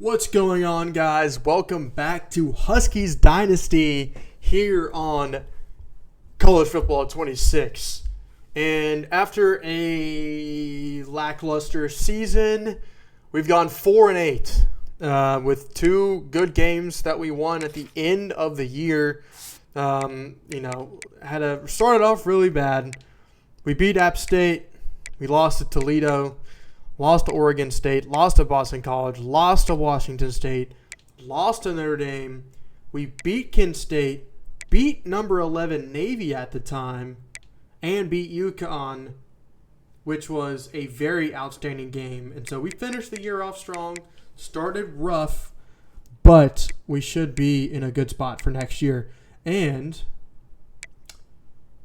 What's going on, guys? Welcome back to Huskies Dynasty here on College Football 26. And after a lackluster season, we've gone 4-8 with two good games that we won at the end of the year. Started off really bad. We beat App State. We lost to Toledo. Lost to Oregon State, lost to Boston College, lost to Washington State, lost to Notre Dame. We beat Kent State, beat number 11 Navy at the time, and beat UConn, which was a very outstanding game. And so we finished the year off strong, started rough, but we should be in a good spot for next year. And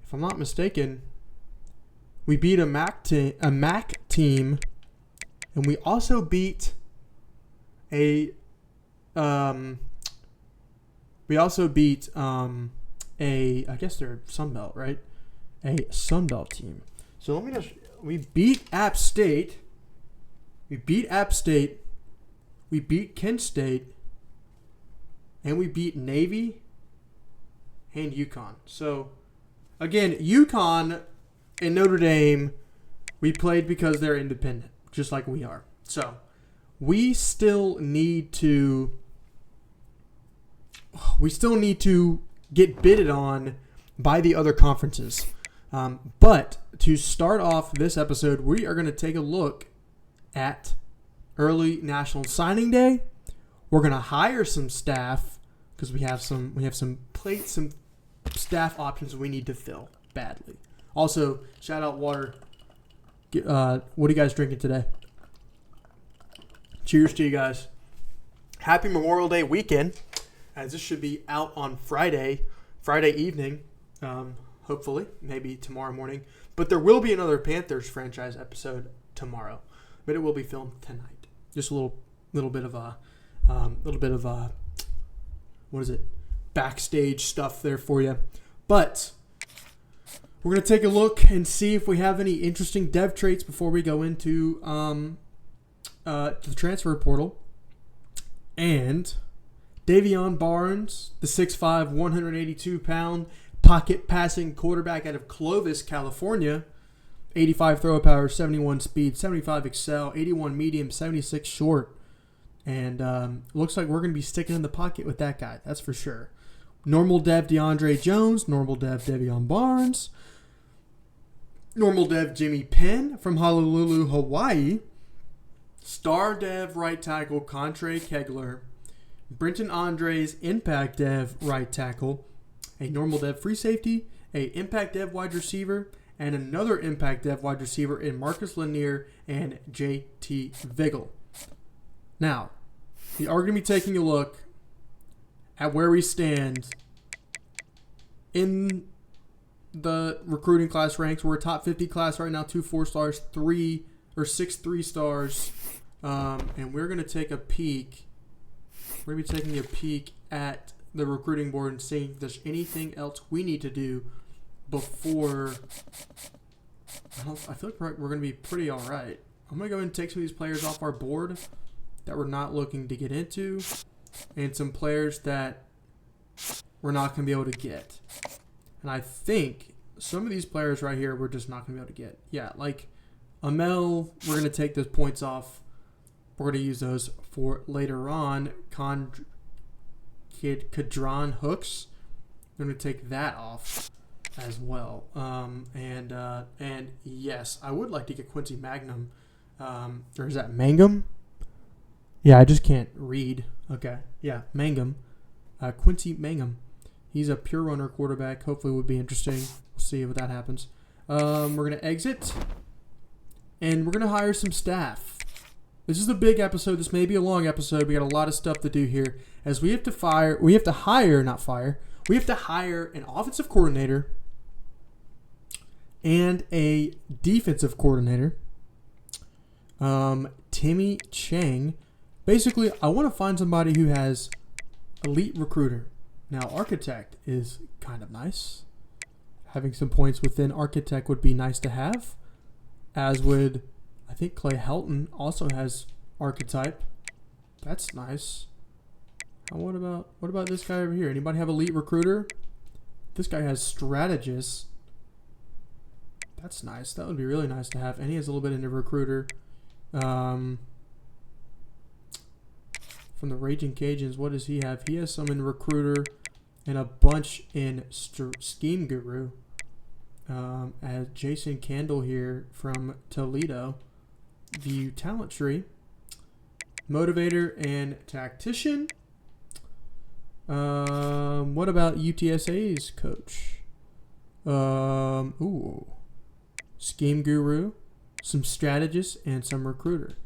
if I'm not mistaken, we beat a MAC team. And we also beat a I guess they're Sunbelt, right? A Sunbelt team. So we beat App State. We beat Kent State. And we beat Navy and UConn. So, again, UConn and Notre Dame, we played because they're independent, just like we are. So we still need to get bidded on by the other conferences. But to start off this episode, we are going to take a look at early National Signing Day. We're going to hire some staff because we have some staff options we need to fill badly. Also, shout out water. What are you guys drinking today? Cheers to you guys. Happy Memorial Day weekend, as this should be out on Friday evening, hopefully, maybe tomorrow morning. But there will be another Panthers franchise episode tomorrow, but it will be filmed tonight. Just a little bit of backstage stuff there for you. But we're going to take a look and see if we have any interesting dev traits before we go into the transfer portal. And Davion Barnes, the 6'5", 182-pound pocket passing quarterback out of Clovis, California, 85 throw power, 71 speed, 75 excel, 81 medium, 76 short. And looks like we're going to be sticking in the pocket with that guy, that's for sure. Normal dev DeAndre Jones, normal dev Davion Barnes, normal dev Jimmy Penn from Honolulu, Hawaii, star dev right tackle Contre Kegler, Brenton Andres impact dev right tackle, a normal dev free safety, a impact dev wide receiver, and another impact dev wide receiver in Marcus Lanier and JT Vigil. Now, we are going to be taking a look at where we stand in the recruiting class ranks. We're a top 50 class right now, 2 4-stars, 6 3-stars. And we're going to take a peek. We're going to be taking a peek at the recruiting board and seeing if there's anything else we need to do before. I feel like we're going to be pretty all right. I'm going to go ahead and take some of these players off our board that we're not looking to get into, and some players that we're not going to be able to get. And I think some of these players right here we're just not going to be able to get. Yeah, like Amel, we're going to take those points off. We're going to use those for later on. Kadron Hooks, we're going to take that off as well. And yes, I would like to get Quincy Magnum. Or is that Mangum? Yeah, I just can't read. Okay. Yeah, Mangum. Quincy Mangum. He's a pure runner quarterback. Hopefully would be interesting. We'll see if that happens. We're going to exit. And we're going to hire some staff. This is a big episode. This may be a long episode. We got a lot of stuff to do here. As we have to hire an offensive coordinator and a defensive coordinator. Timmy Chang. Basically, I want to find somebody who has elite recruiter. Now, architect is kind of nice. Having some points within architect would be nice to have, as would, I think Clay Helton also has archetype. That's nice. What about this guy over here? Anybody have elite recruiter? This guy has strategist. That's nice. That would be really nice to have. And he has a little bit into recruiter. From the Raging Cajuns, what does he have? He has some in recruiter and a bunch in scheme guru. As Jason Candle here from Toledo. View talent tree. Motivator and tactician. What about UTSA's coach? Scheme guru, some strategist, and some recruiter.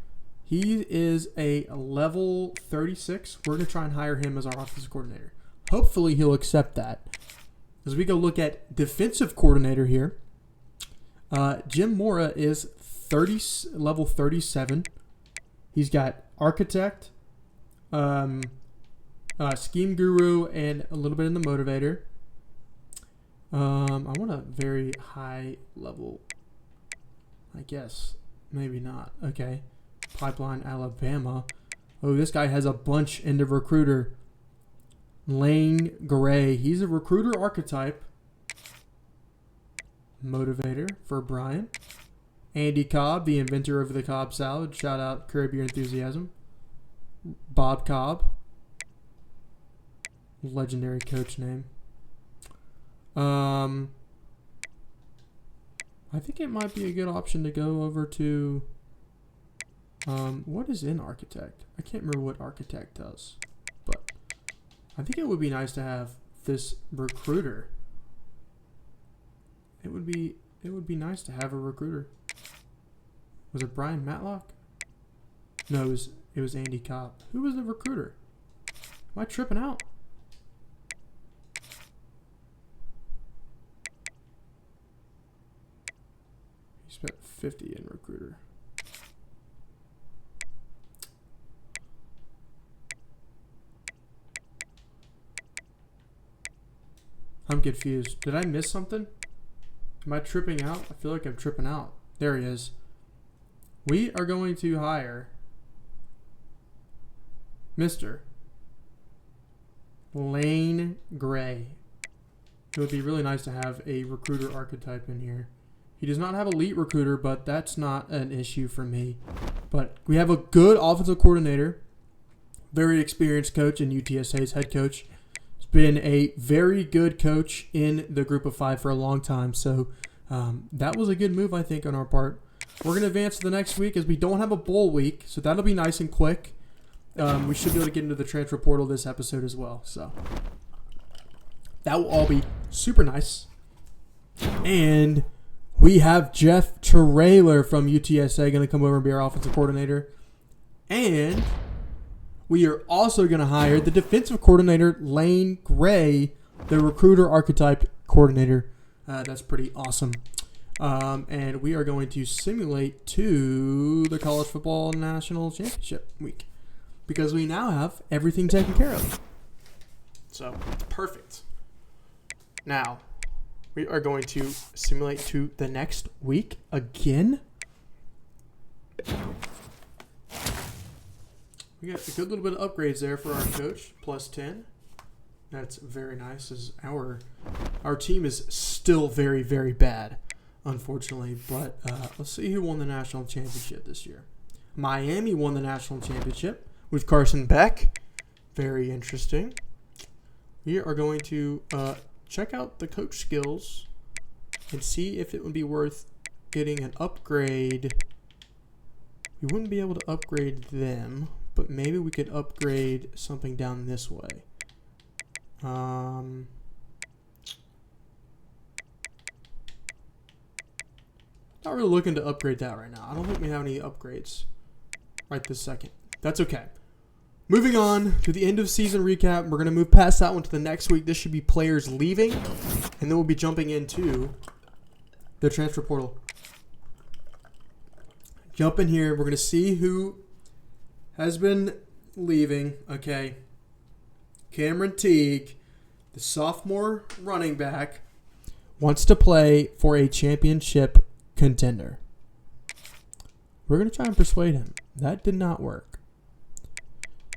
He is a level 36. We're going to try and hire him as our offensive coordinator. Hopefully he'll accept that. As we go look at defensive coordinator here, Jim Mora is level 37. He's got architect, scheme guru, and a little bit in the motivator. I want a very high level. I guess maybe not. Okay, Pipeline, Alabama. Oh, this guy has a bunch into recruiter. Lane Gray. He's a recruiter archetype. Motivator for Brian. Andy Cobb, the inventor of the Cobb salad. Shout out, curb your enthusiasm. Bob Cobb. Legendary coach name. I think it might be a good option to go over to what is in architect? I can't remember what architect does, but I think it would be nice to have this recruiter. It would be nice to have a recruiter. Was it Brian Matlock? No, it was Andy Cobb. Who was the recruiter? Am I tripping out? He spent 50 in recruiter. I'm confused. Did I miss something? Am I tripping out? I feel like I'm tripping out. There he is. We are going to hire Mr. Lane Gray. It would be really nice to have a recruiter archetype in here. He does not have elite recruiter, but that's not an issue for me. But we have a good offensive coordinator, very experienced coach, and UTSA's head coach. He's been a very good coach in the group of five for a long time. So that was a good move, I think, on our part. We're going to advance to the next week as we don't have a bowl week, so that'll be nice and quick. We should be able to get into the transfer portal this episode as well. So that will all be super nice. And we have Jeff Trailer from UTSA going to come over and be our offensive coordinator. And we are also going to hire the defensive coordinator, Lane Gray, the recruiter archetype coordinator. That's pretty awesome. And we are going to simulate to the College Football National Championship week because we now have everything taken care of. So, perfect. Now, we are going to simulate to the next week again. We got a good little bit of upgrades there for our coach, plus 10. That's very nice. As our team is still very, very bad, unfortunately. But let's see who won the national championship this year. Miami won the national championship with Carson Beck. Very interesting. We are going to check out the coach skills and see if it would be worth getting an upgrade. We wouldn't be able to upgrade them, but maybe we could upgrade something down this way. Not really looking to upgrade that right now. I don't think we have any upgrades right this second. That's okay. Moving on to the end of season recap. We're going to move past that one to the next week. This should be players leaving, and then we'll be jumping into the transfer portal. Jump in here. We're going to see who has been leaving. Okay. Cameron Teague, the sophomore running back, wants to play for a championship contender. We're going to try and persuade him. That did not work.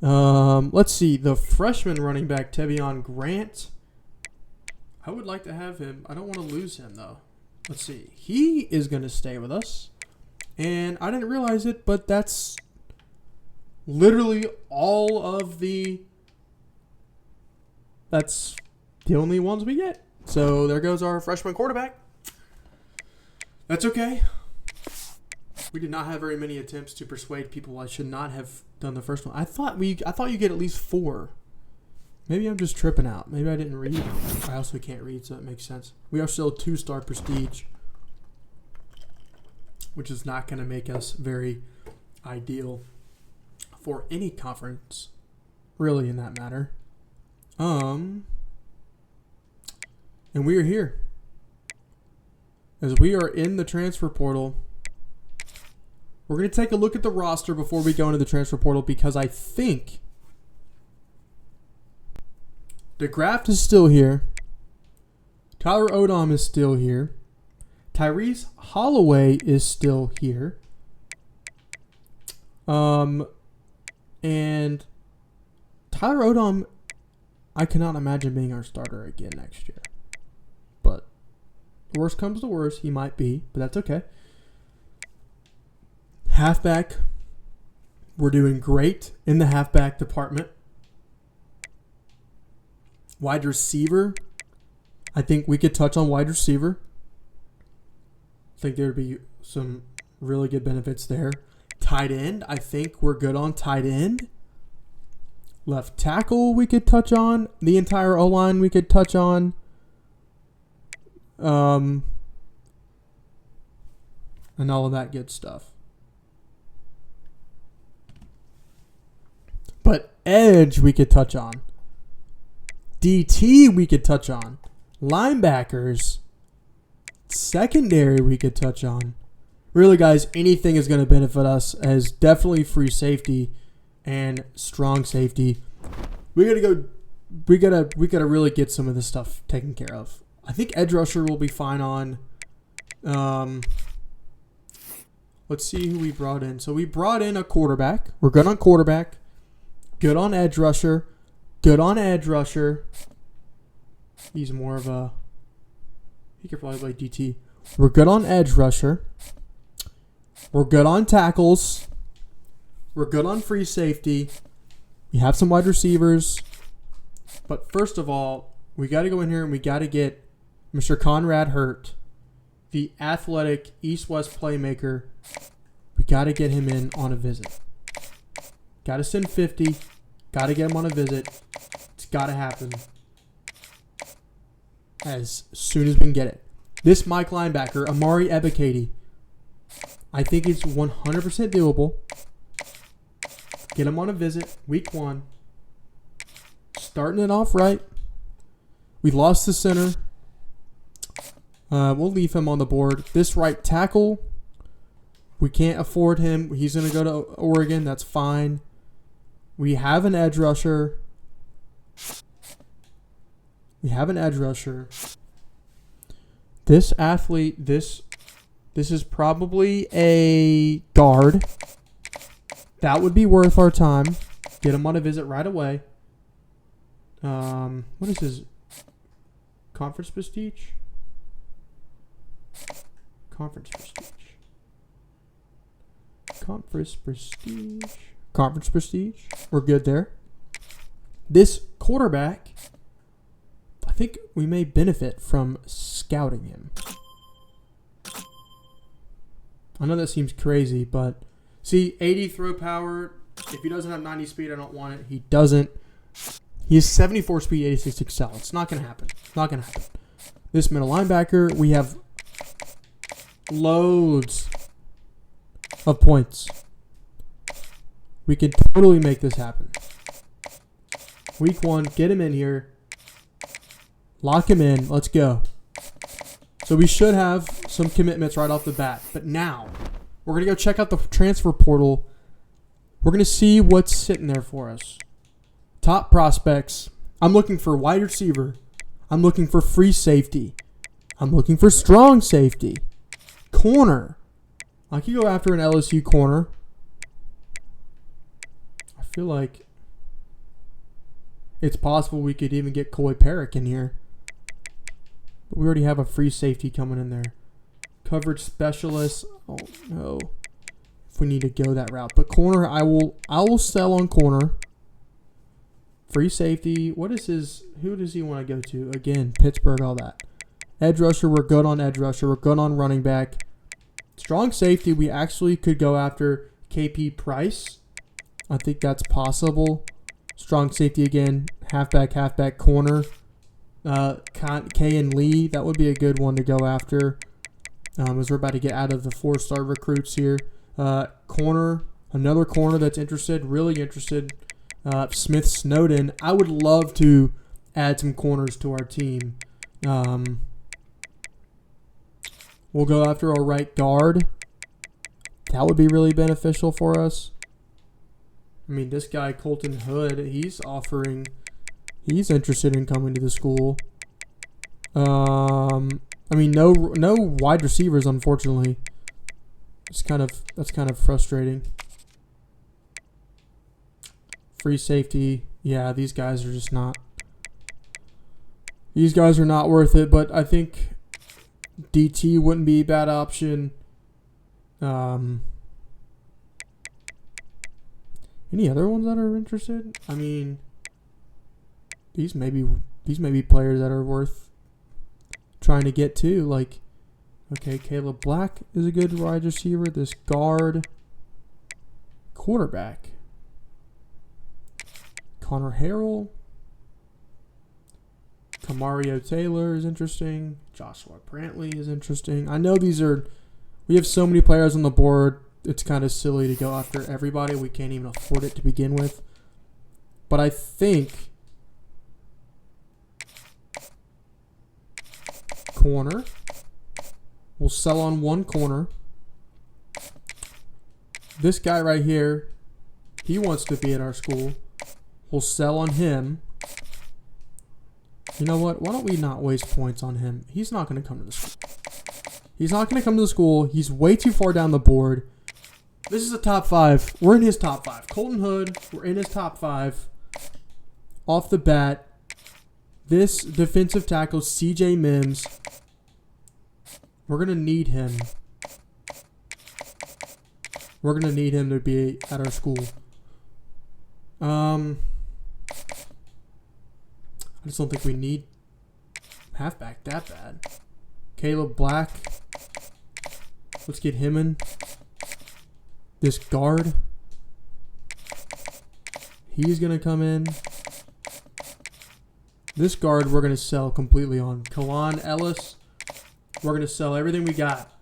Let's see. The freshman running back, Tevion Grant. I would like to have him. I don't want to lose him, though. Let's see. He is going to stay with us. And I didn't realize it, but that's literally all of the... That's the only ones we get. So there goes our freshman quarterback. That's okay. We did not have very many attempts to persuade people I should not have done the first one. I thought you get at least 4. Maybe I'm just tripping out. Maybe I didn't read. I also can't read, so it makes sense. We are still 2-star prestige, which is not going to make us very ideal for any conference, really, in that matter. And we are here. As we are in the transfer portal, we're going to take a look at the roster before we go into the transfer portal because I think DeGraft is still here. Tyler Odom is still here. Tyrese Holloway is still here. And Tyler Odom, I cannot imagine being our starter again next year. But the worst comes to worst, he might be, but that's okay. Halfback, we're doing great in the halfback department. Wide receiver, I think we could touch on wide receiver. I think there would be some really good benefits there. Tight end, I think we're good on tight end. Left tackle, we could touch on. The entire O-line, we could touch on. And all of that good stuff. But edge, we could touch on. DT, we could touch on. Linebackers. Secondary, we could touch on. Really, guys, anything is going to benefit us as definitely free safety and strong safety. We gotta really get some of this stuff taken care of. I think edge rusher will be fine on. Let's see who we brought in. So we brought in a quarterback. We're good on quarterback. Good on edge rusher. Good on edge rusher. He's more of a... He could probably play DT. We're good on edge rusher. We're good on tackles. We're good on free safety. We have some wide receivers. But first of all, we got to go in here and we got to get Mr. Conrad Hurt, the athletic East-West playmaker. We got to get him in on a visit. Got to send 50. Got to get him on a visit. It's got to happen as soon as we can get it. This Mike linebacker, Amari Ebiketie, I think it's 100% doable. Get him on a visit, week 1. Starting it off right. We lost the center. We'll leave him on the board. This right tackle, we can't afford him. He's going to go to Oregon. That's fine. We have an edge rusher. This athlete, this is probably a guard. That would be worth our time. Get him on a visit right away. What is his conference prestige? Conference prestige. We're good there. This quarterback, I think we may benefit from scouting him. I know that seems crazy, but see, 80 throw power. If he doesn't have 90 speed, I don't want it. He doesn't. He has 74 speed, 86 excel. It's not going to happen. This middle linebacker, we have loads of points. We can totally make this happen. Week 1, get him in here. Lock him in. Let's go. So we should have some commitments right off the bat. But now, we're going to go check out the transfer portal. We're going to see what's sitting there for us. Top prospects. I'm looking for wide receiver. I'm looking for free safety. I'm looking for strong safety. Corner. I could go after an LSU corner. I feel like It's possible we could even get Coy Perrick in here. But we already have a free safety coming in there. Coverage specialist. Oh no. If we need to go that route. But corner, I will sell on corner. Free safety. What is his? Who does he want to go to? Again, Pittsburgh, all that. Edge rusher, we're good on edge rusher. We're good on running back. Strong safety, we actually could go after KP Price. I think that's possible. Strong safety again. Halfback, corner. K and Lee, that would be a good one to go after. As we're about to get out of the 4-star recruits here. Corner, another corner that's interested, really interested. Smith Snowden. I would love to add some corners to our team. We'll go after our right guard. That would be really beneficial for us. I mean, this guy, Colton Hood, he's interested in coming to the school. I mean, no wide receivers, unfortunately. That's kind of frustrating. Free safety. Yeah, these guys are just not. These guys are not worth it, but I think DT wouldn't be a bad option. Any other ones that are interested? I mean, these may be players that are worth trying to get to. Like, okay, Caleb Black is a good wide receiver. This guard, quarterback, Connor Harrell. Kamario Taylor is interesting. Joshua Brantley is interesting. I know we have so many players on the board. It's kind of silly to go after everybody. We can't even afford it to begin with. But I think corner. We'll sell on one corner. This guy right here, he wants to be at our school. We'll sell on him. You know what? Why don't we not waste points on him? He's not going to come to the school. He's not going to come to the school. He's way too far down the board. This is a top 5. We're in his top 5. Colton Hood, we're in his top 5. Off the bat, this defensive tackle, CJ Mims, we're going to need him. We're going to need him to be at our school. I just don't think we need halfback that bad. Caleb Black. Let's get him in. This guard. He's going to come in. This guard we're going to sell completely on. Kalan Ellis. We're going to sell everything we got.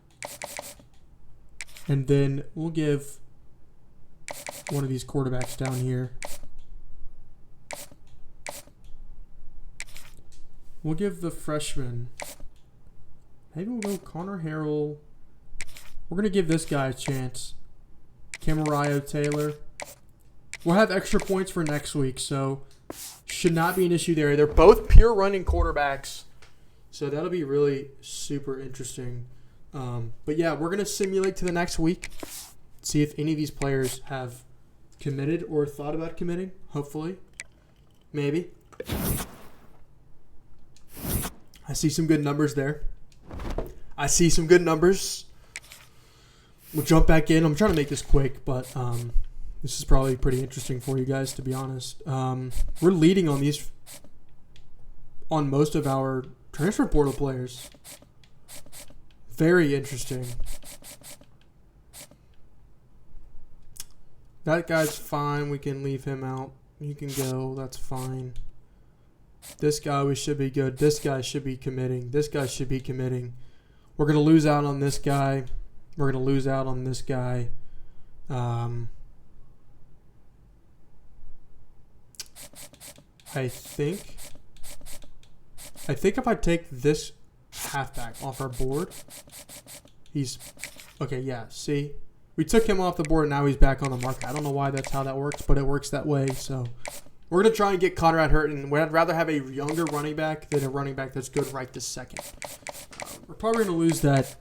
And then we'll give one of these quarterbacks down here. We'll give the freshman. Maybe we'll go Connor Harrell. We're going to give this guy a chance. Kamario Taylor. We'll have extra points for next week, so should not be an issue there. They're both pure running quarterbacks, so that'll be really super interesting. But yeah, we're going to simulate to the next week. See if any of these players have committed or thought about committing. Hopefully. Maybe. I see some good numbers there. I see some good numbers. We'll jump back in. I'm trying to make this quick, but this is probably pretty interesting for you guys, to be honest. We're leading on most of our transfer portal players. Very interesting. That guy's fine. We can leave him out. He can go. That's fine. This guy, we should be good. This guy should be committing. This guy should be committing. We're going to lose out on this guy. We're going to lose out on this guy. I think if I take this halfback off our board, he's... Okay, yeah, see? We took him off the board, and now he's back on the market. I don't know why that's how that works, but it works that way, so... We're going to try and get Conrad hurt, and I'd rather have a younger running back than a running back that's good right this second. We're probably going to lose that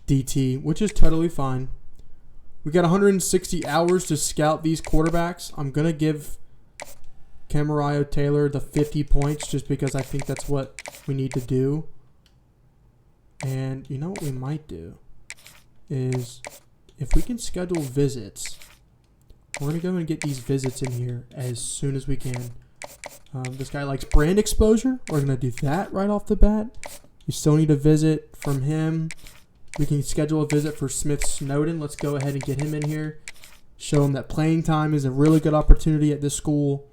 DT, which is totally fine. We got 160 hours to scout these quarterbacks. I'm going to give Camarillo Taylor the 50 points just because I think that's what we need to do. And you know what we might do is if we can schedule visits, we're going to go and get these visits in here as soon as we can. This guy likes brand exposure. We're going to do that right off the bat. We still need a visit from him. We can schedule a visit for Smith Snowden. Let's go ahead and get him in here. Show him that playing time is a really good opportunity at this school.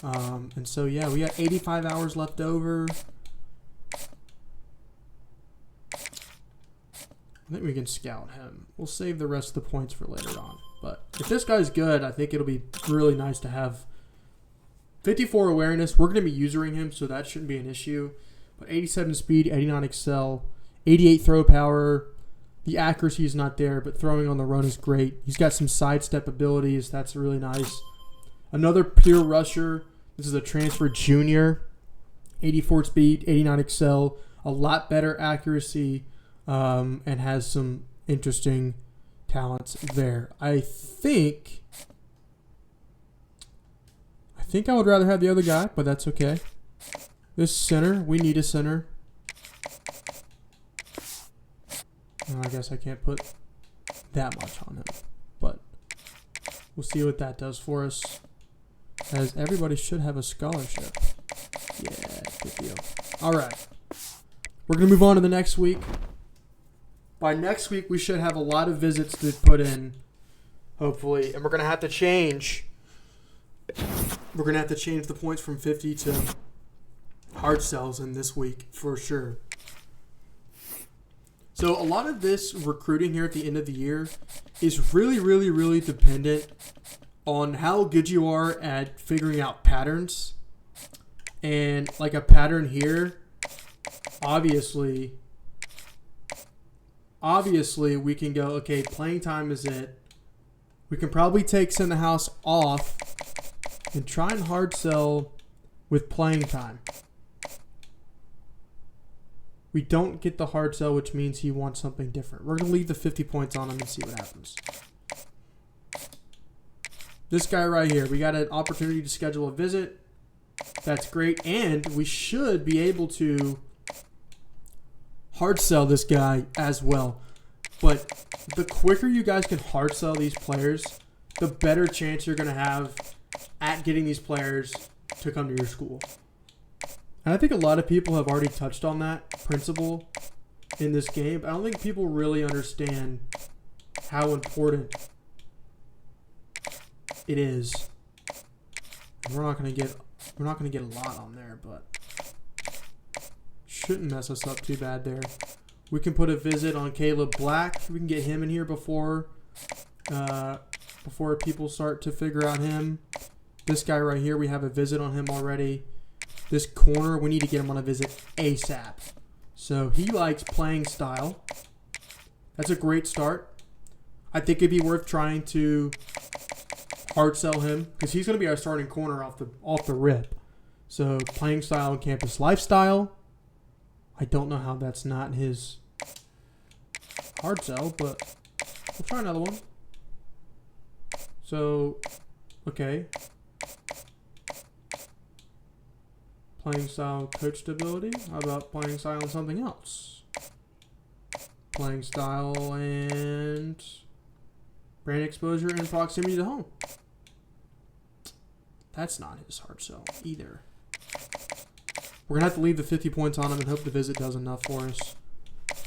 And so, yeah, we got 85 hours left over. I think we can scout him. We'll save the rest of the points for later on. But if this guy's good, I think it'll be really nice to have 54 awareness. We're going to be using him, so that shouldn't be an issue. But 87 speed, 89 excel, 88 throw power. The accuracy is not there, but throwing on the run is great. He's got some sidestep abilities. That's really nice. Another pure rusher. This is a transfer junior. 84 speed, 89 excel, a lot better accuracy, and has some interesting talents there. I think I would rather have the other guy, but that's okay. This center, we need a center. I guess I can't put that much on him, but we'll see what that does for us, as everybody should have a scholarship. Yeah, good deal. All right. We're going to move on to the next week. By next week, we should have a lot of visits to put in, hopefully, and we're going to have to change. We're going to have to change the points from 50 to hard sells in this week for sure. So a lot of this recruiting here at the end of the year is really, really, really dependent on how good you are at figuring out patterns. And like a pattern here, obviously we can go, okay, playing time is it. We can probably take Send the House off and try and hard sell with playing time. We don't get the hard sell, which means he wants something different. We're going to leave the 50 points on him and see what happens. This guy right here, we got an opportunity to schedule a visit. That's great. And we should be able to hard sell this guy as well. But the quicker you guys can hard sell these players, the better chance you're going to have at getting these players to come to your school. And I think a lot of people have already touched on that principle in this game. I don't think people really understand how important it is. We're not gonna get a lot on there, but shouldn't mess us up too bad there. We can put a visit on Caleb Black. We can get him in here before people start to figure out him. This guy right here, we have a visit on him already. This corner, we need to get him on a visit ASAP. So he likes playing style. That's a great start. I think it'd be worth trying to hard sell him because he's going to be our starting corner off the rip. So playing style and campus lifestyle. I don't know how that's not his hard sell, but we'll try another one. So, okay. Playing style, coach stability. How about playing style and something else? Playing style and brand exposure and proximity to home. That's not his hard sell either. We're going to have to leave the 50 points on him and hope the visit does enough for us.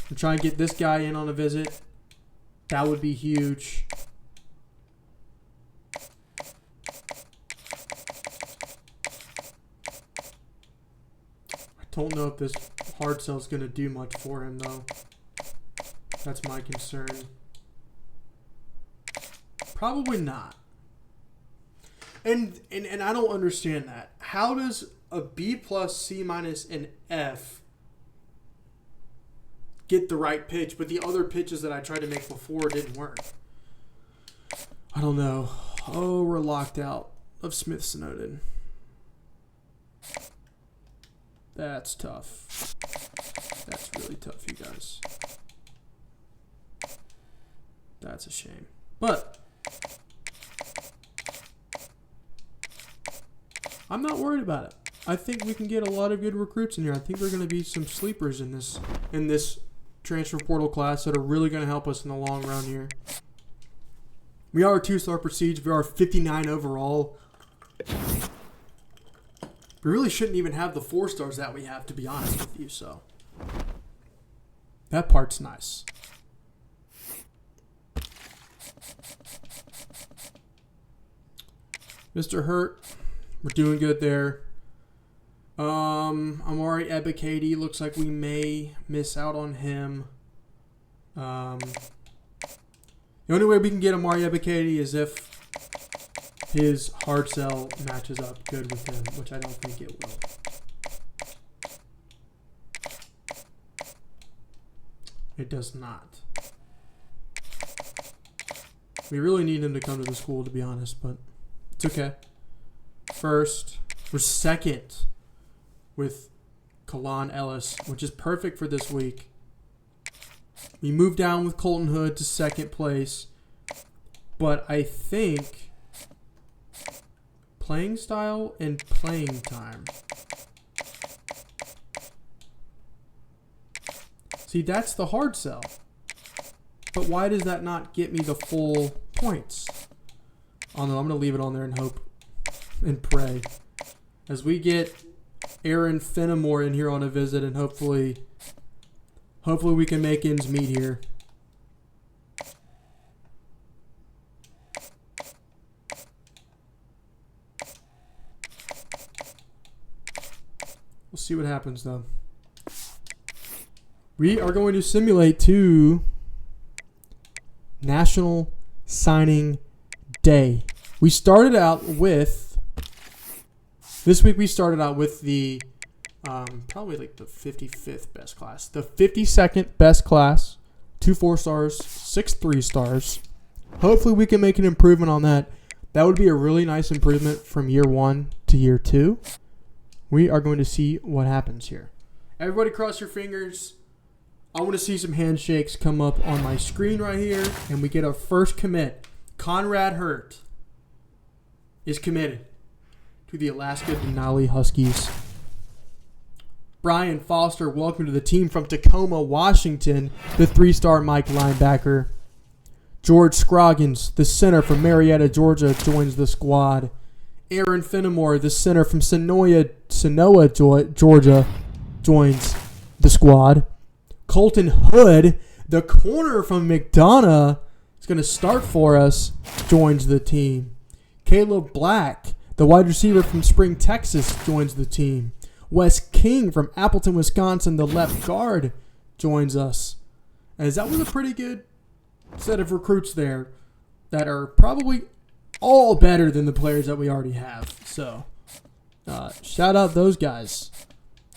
And try and get this guy in on a visit. That would be huge. Don't know if this hard sell is going to do much for him, though. That's my concern. Probably not. And I don't understand that. How does a B+, C-, and F get the right pitch, but the other pitches that I tried to make before didn't work? I don't know. Oh, we're locked out of Smith Snowden. That's tough. That's really tough, you guys. That's a shame. But I'm not worried about it. I think we can get a lot of good recruits in here. I think there are going to be some sleepers in this transfer portal class that are really going to help us in the long run here. We are a 2-star prestige. We are 59 overall. We really shouldn't even have the 4 stars that we have, to be honest with you. So that part's nice. Mr. Hurt, we're doing good there. Amari Ebikadi, looks like we may miss out on him. The only way we can get Amari Ebikadi is if his hard sell matches up good with him, which I don't think it will. It does not. We really need him to come to the school, to be honest, but it's okay. First, we're second with Kalan Ellis, which is perfect for this week. We moved down with Colton Hood to second place, but I think playing style and playing time. See, that's the hard sell. But why does that not get me the full points? Oh no, I'm going to leave it on there and hope and pray. As we get Aaron Fenimore in here on a visit, and hopefully we can make ends meet here. We'll see what happens, though. We are going to simulate 2 National Signing Day. We started out with... This week we started out with the probably like the 55th best class. The 52nd best class. 2 4 stars, 6 3 stars. Hopefully we can make an improvement on that. That would be a really nice improvement from year 1 to year 2. We are going to see what happens here. Everybody cross your fingers. I want to see some handshakes come up on my screen right here. And we get our first commit. Conrad Hurt is committed to the Alaska Denali Huskies. Brian Foster, welcome to the team from Tacoma, Washington, the 3-star Mike linebacker. George Scroggins, the center from Marietta, Georgia, joins the squad. Aaron Fenimore, the center from Sonoa, Georgia, joins the squad. Colton Hood, the corner from McDonough, is going to start for us, joins the team. Caleb Black, the wide receiver from Spring, Texas, joins the team. Wes King from Appleton, Wisconsin, the left guard, joins us. As that was a pretty good set of recruits there that are probably all better than the players that we already have. So, shout out those guys.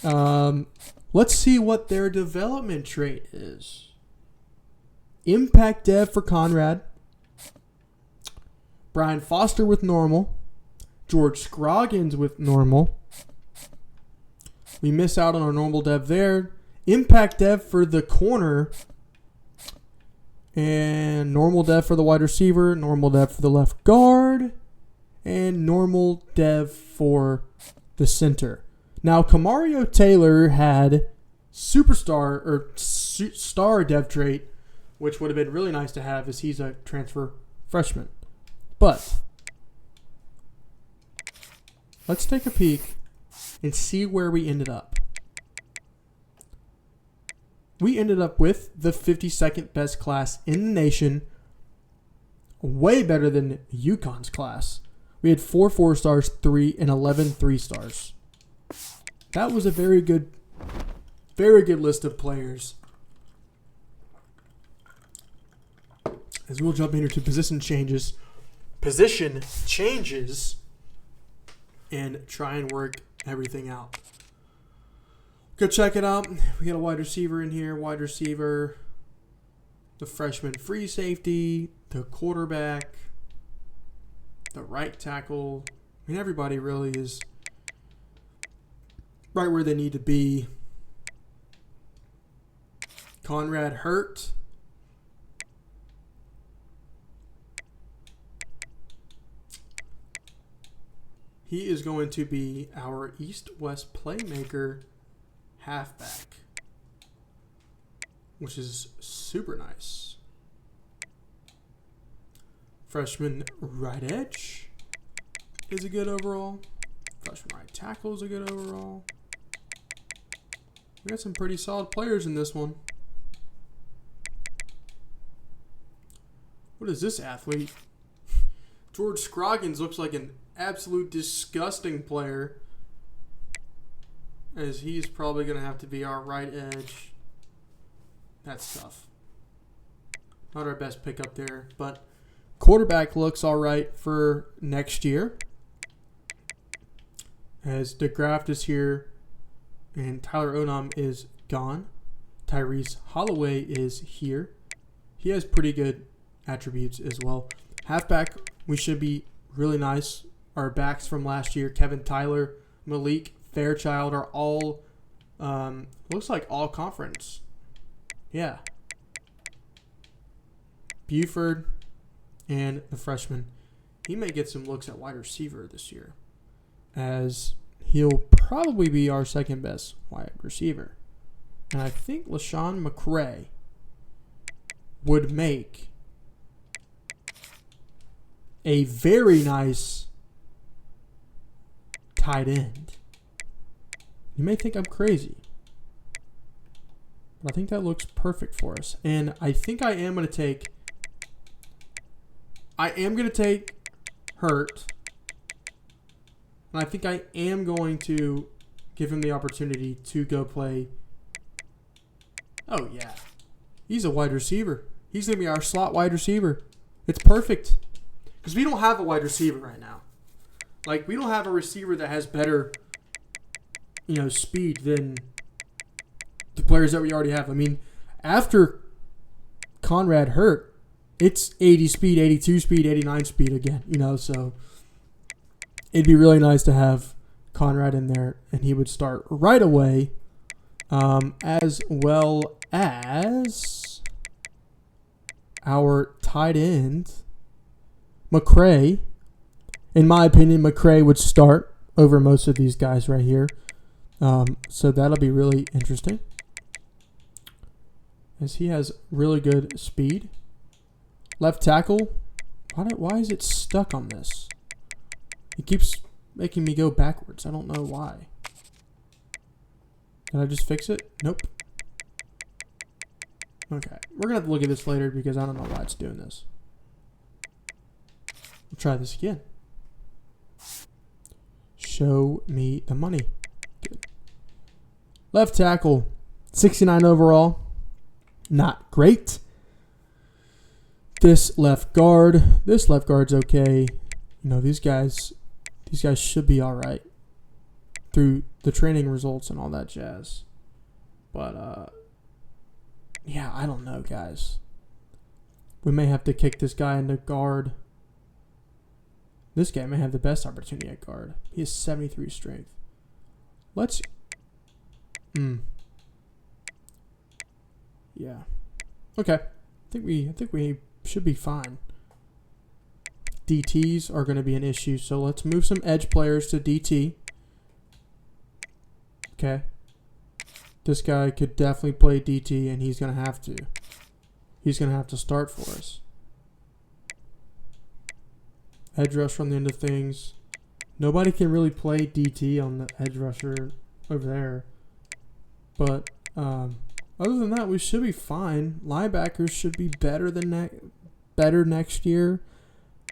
Let's see what their development trait is. Impact Dev for Conrad. Brian Foster with normal. George Scroggins with normal. We miss out on our normal dev there. Impact dev for the corner. And normal dev for the wide receiver. Normal dev for the left guard. And normal dev for the center. Now, Kamario Taylor had superstar or star dev trait, which would have been really nice to have as he's a transfer freshman. But let's take a peek and see where we ended up. We ended up with the 52nd best class in the nation. Way better than UConn's class. We had 4 4-stars, 3, and 11 3-stars. That was a very good list of players. As we'll jump into position changes. And try and work everything out. Go check it out. We got a wide receiver in here. Wide receiver. The freshman free safety. The quarterback. The right tackle. I mean, everybody really is right where they need to be. Conrad Hurt. He is going to be our East-West playmaker halfback, which is super nice. Freshman right edge is a good overall. Freshman right tackle is a good overall. We got some pretty solid players in this one. What is this athlete? George Scroggins looks like an absolute disgusting player, as he's probably going to have to be our right edge. That's tough. Not our best pick up there, but quarterback looks all right for next year, as DeGraft is here and Tyler Odom is gone. Tyrese Holloway is here. He has pretty good attributes as well. Halfback, we should be really nice. Our backs from last year, Kevin Tyler, Malik Fairchild, are all, looks like all conference. Yeah. Buford and the freshman. He may get some looks at wide receiver this year, as he'll probably be our second best wide receiver. And I think LaShawn McCray would make a very nice tight end. You may think I'm crazy, but I think that looks perfect for us. And I think I am going to take Hurt. And I think I am going to give him the opportunity to go play. Oh, yeah. He's a wide receiver. He's going to be our slot wide receiver. It's perfect. Because we don't have a wide receiver right now. Like, we don't have a receiver that has better, speed than the players that we already have. I mean, after Conrad Hurt, it's 80 speed, 82 speed, 89 speed again, so it'd be really nice to have Conrad in there, and he would start right away, as well as our tight end, McCray. In my opinion, McCray would start over most of these guys right here. So that'll be really interesting, as he has really good speed. Left tackle. Why is it stuck on this? It keeps making me go backwards. I don't know why. Can I just fix it? Nope. Okay. We're going to have to look at this later because I don't know why it's doing this. We'll try this again. Show me the money. Good. Left tackle. 69 overall. Not great. This left guard's okay. These guys should be all right through the training results and all that jazz. But yeah, I don't know, guys. We may have to kick this guy into guard. This guy may have the best opportunity at guard. He has 73 strength. Let's. Yeah. Okay. I think we should be fine. DTs are going to be an issue, so let's move some edge players to DT. Okay. This guy could definitely play DT, and he's going to have to. He's going to have to start for us. Edge rush from the end of things. Nobody can really play DT on the edge rusher over there. But other than that, we should be fine. Linebackers should be better next year.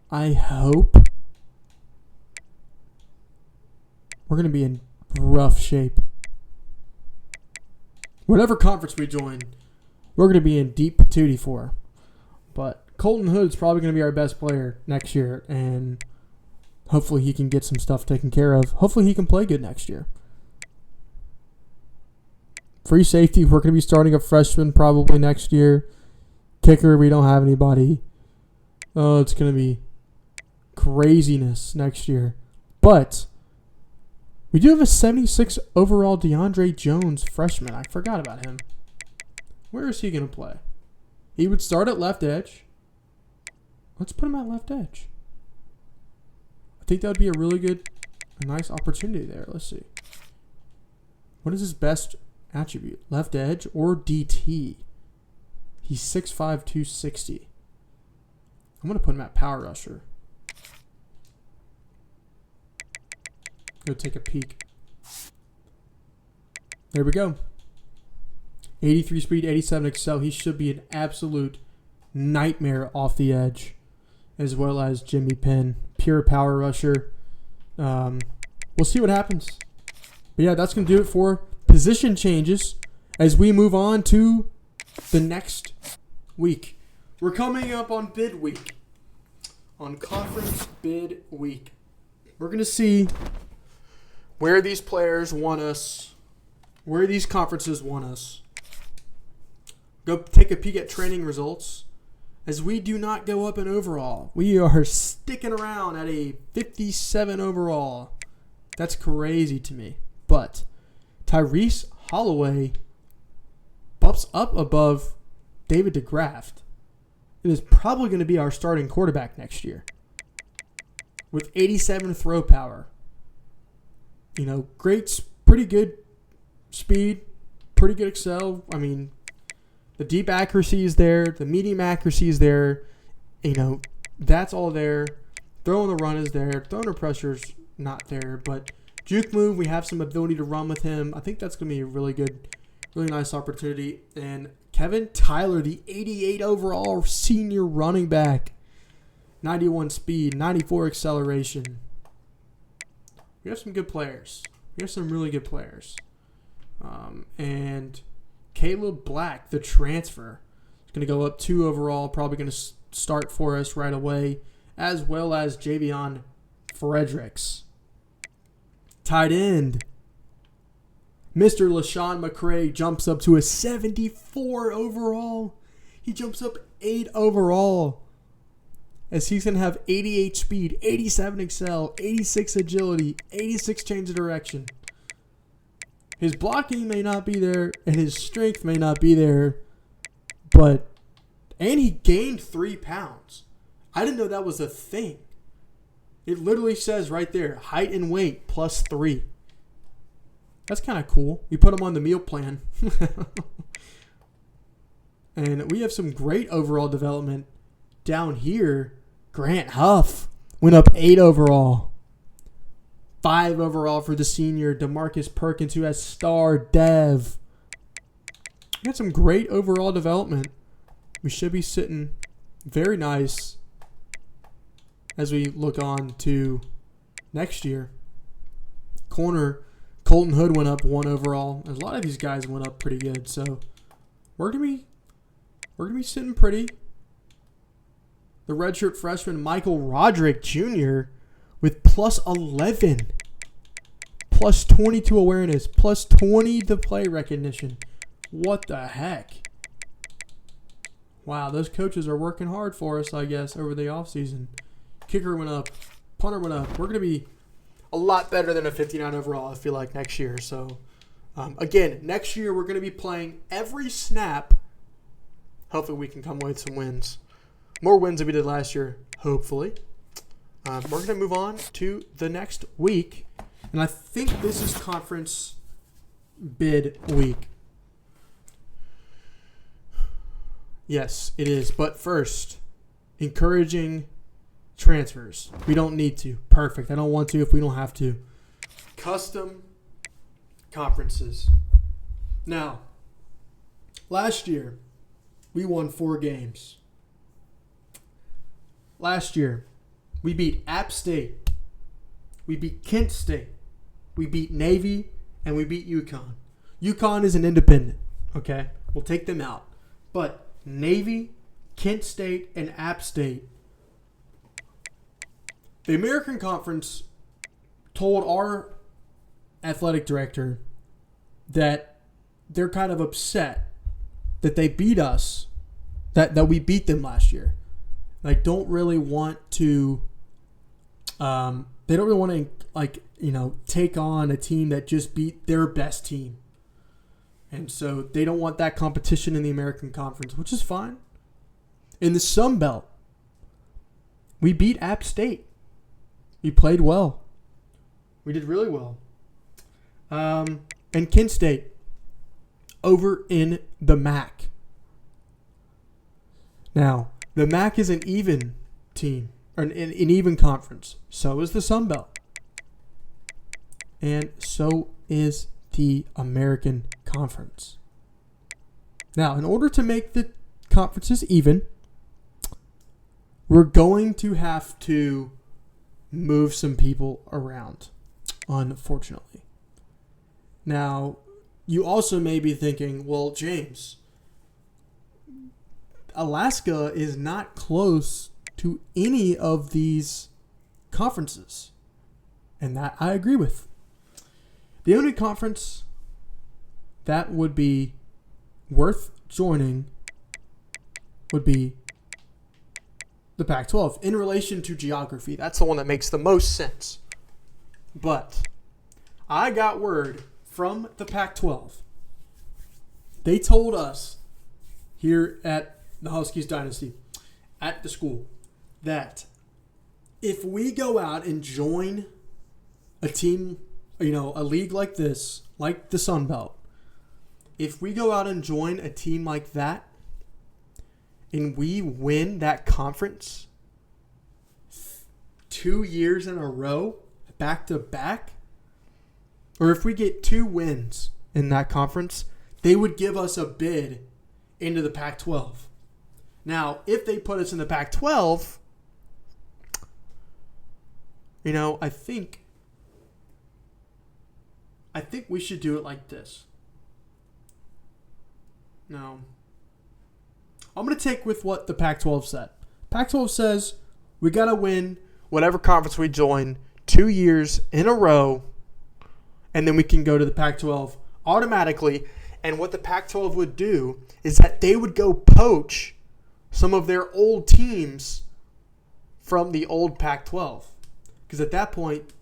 I hope. We're going to be in rough shape. Whatever conference we join, we're going to be in deep patootie for. But Colton Hood's probably going to be our best player next year, and hopefully he can get some stuff taken care of. Hopefully he can play good next year. Free safety, we're going to be starting a freshman probably next year. Kicker, we don't have anybody. Oh, it's going to be craziness next year. But we do have a 76 overall DeAndre Jones freshman. I forgot about him. Where is he going to play? He would start at left edge. Let's put him at left edge. I think that would be a really good a nice opportunity there. Let's see. What is his best attribute? Left edge or DT? He's 6'5", 260. I'm going to put him at power rusher. Go take a peek. There we go. 83 speed, 87 excel. He should be an absolute nightmare off the edge, as well as Jimmy Penn, pure power rusher. We'll see what happens. But yeah, that's going to do it for position changes as we move on to the next week. We're coming up on bid week, on conference bid week. We're going to see where these players want us, where these conferences want us. Go take a peek at training results. As we do not go up in overall. We are sticking around at a 57 overall. That's crazy to me. But Tyrese Holloway bumps up above David DeGraft. It is probably going to be our starting quarterback next year. With 87 throw power. You know, pretty good speed, pretty good excel. I mean, the deep accuracy is there. The medium accuracy is there. You know, that's all there. Throwing the run is there. Throwing the pressure's not there. But juke move, we have some ability to run with him. I think that's going to be a really good, really nice opportunity. And Kevin Tyler, the 88 overall senior running back. 91 speed, 94 acceleration. We have some good players. We have some really good players. And Caleb Black, the transfer, is going to go up 2 overall, probably going to start for us right away, as well as Javion Fredericks. Tight end, Mr. LaShawn McCray jumps up to a 74 overall. He jumps up 8 overall, as he's going to have 88 speed, 87 excel, 86 agility, 86 change of direction. His blocking may not be there, and his strength may not be there, and he gained 3 pounds. I didn't know that was a thing. It literally says right there, height and weight plus 3. That's kind of cool. We put him on the meal plan. And we have some great overall development down here. Grant Huff went up 8 overall. 5 overall for the senior, DeMarcus Perkins, who has star dev. We had some great overall development. We should be sitting very nice as we look on to next year. Corner, Colton Hood went up 1 overall. A lot of these guys went up pretty good, so we're gonna be sitting pretty. The redshirt freshman Michael Roderick Jr. with plus 11, plus 22 awareness, plus 20 to play recognition. What the heck? Wow, those coaches are working hard for us, I guess, over the offseason. Kicker went up. Punter went up. We're going to be a lot better than a 59 overall, I feel like, next year. So, again, next year we're going to be playing every snap. Hopefully we can come away with some wins. More wins than we did last year, hopefully. We're going to move on to the next week. And I think this is conference bid week. Yes, it is. But first, encouraging transfers. We don't need to. Perfect. I don't want to if we don't have to. Custom conferences. Now, last year, we won 4 games. Last year, we beat App State. We beat Kent State. We beat Navy. And we beat UConn. UConn is an independent. Okay? We'll take them out. But Navy, Kent State, and App State. The American Conference told our athletic director that they're kind of upset that they beat us, that we beat them last year. Like, don't really want to, they don't really want to, take on a team that just beat their best team. And so they don't want that competition in the American Conference, which is fine. In the Sun Belt, we beat App State. We played well. We did really well. And Kent State over in the MAC. Now, the MAC is an even team, or an even conference. So is the Sun Belt. And so is the American Conference. Now, in order to make the conferences even, we're going to have to move some people around, unfortunately. Now, you also may be thinking, well, James, Alaska is not close to any of these conferences. And that I agree with. The only conference that would be worth joining would be the Pac-12 in relation to geography. That's the one that makes the most sense. But I got word from the Pac-12. They told us here at the Huskies Dynasty, at the school, that if we go out and join a team, a league like this, like the Sun Belt, if we go out and join a team like that and we win that conference 2 years in a row, back to back, or if we get 2 wins in that conference, they would give us a bid into the Pac-12. Now, if they put us in the Pac-12, I think we should do it like this. No. I'm going to take with what the Pac-12 said. Pac-12 says we got to win whatever conference we join 2 years in a row, and then we can go to the Pac-12 automatically. And what the Pac-12 would do is that they would go poach some of their old teams from the old Pac-12. Because at that point,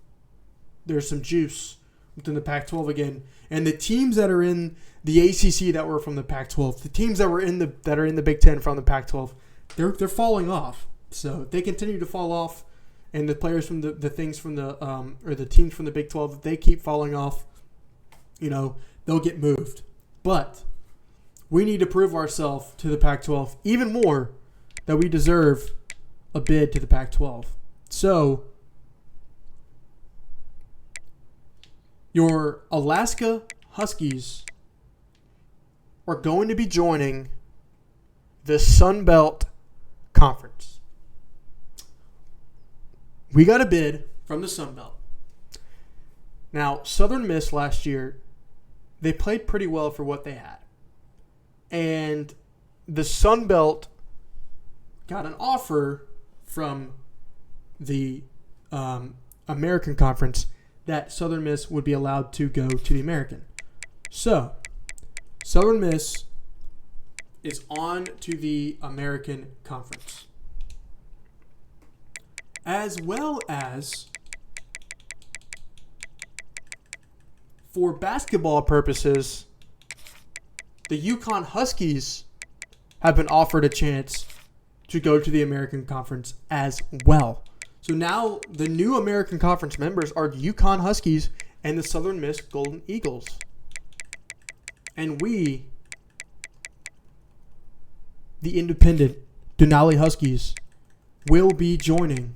there's some juice within the Pac-12 again. And the teams that are in the ACC that were from the Pac-12, the teams that are in the Big Ten from the Pac-12, they're falling off. So if they continue to fall off, and the players from the teams from the Big 12, if they keep falling off, they'll get moved. But we need to prove ourselves to the Pac-12 even more that we deserve a bid to the Pac-12. So your Alaska Huskies are going to be joining the Sun Belt Conference. We got a bid from the Sun Belt. Now, Southern Miss last year, they played pretty well for what they had. And the Sun Belt got an offer from the American Conference that Southern Miss would be allowed to go to the American. So, Southern Miss is on to the American Conference. As well as, for basketball purposes, the UConn Huskies have been offered a chance to go to the American Conference as well. So now the new American Conference members are the UConn Huskies and the Southern Miss Golden Eagles. And we, the independent Denali Huskies, will be joining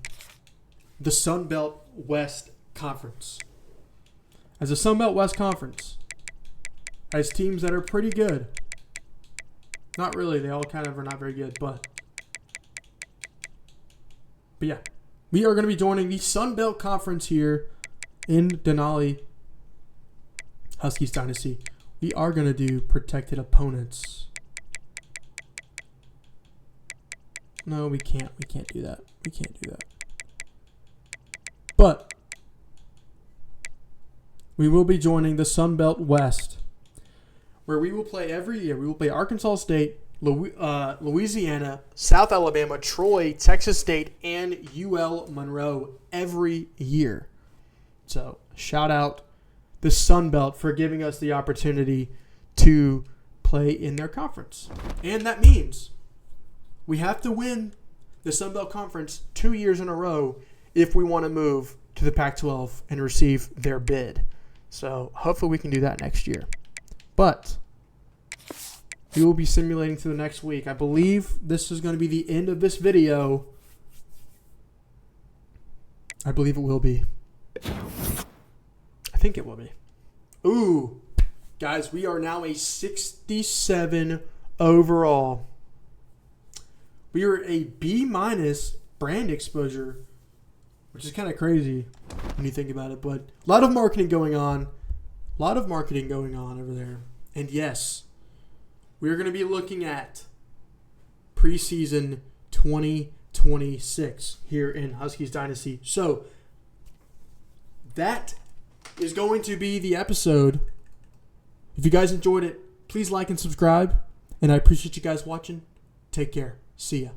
the Sun Belt West Conference. As a Sun Belt West Conference, as teams that are pretty good. Not really, they all kind of are not very good, but yeah. We are going to be joining the Sun Belt Conference here in Denali Huskies Dynasty. We are going to do protected opponents. No, we can't. We can't do that. We can't do that. But we will be joining the Sun Belt West, where we will play every year. We will play Arkansas State, Louisiana, South Alabama, Troy, Texas State, and UL Monroe every year. So shout out the Sun Belt for giving us the opportunity to play in their conference. And that means we have to win the Sun Belt Conference 2 years in a row if we want to move to the Pac-12 and receive their bid. So hopefully we can do that next year. But we will be simulating through the next week. I believe this is going to be the end of this video. I believe it will be. I think it will be. Ooh. Guys, we are now a 67 overall. We are a B- brand exposure, which is kind of crazy when you think about it. But a lot of marketing going on. A lot of marketing going on over there. And yes, we're going to be looking at preseason 2026 here in Huskies Dynasty. So that is going to be the episode. If you guys enjoyed it, please like and subscribe. And I appreciate you guys watching. Take care. See ya.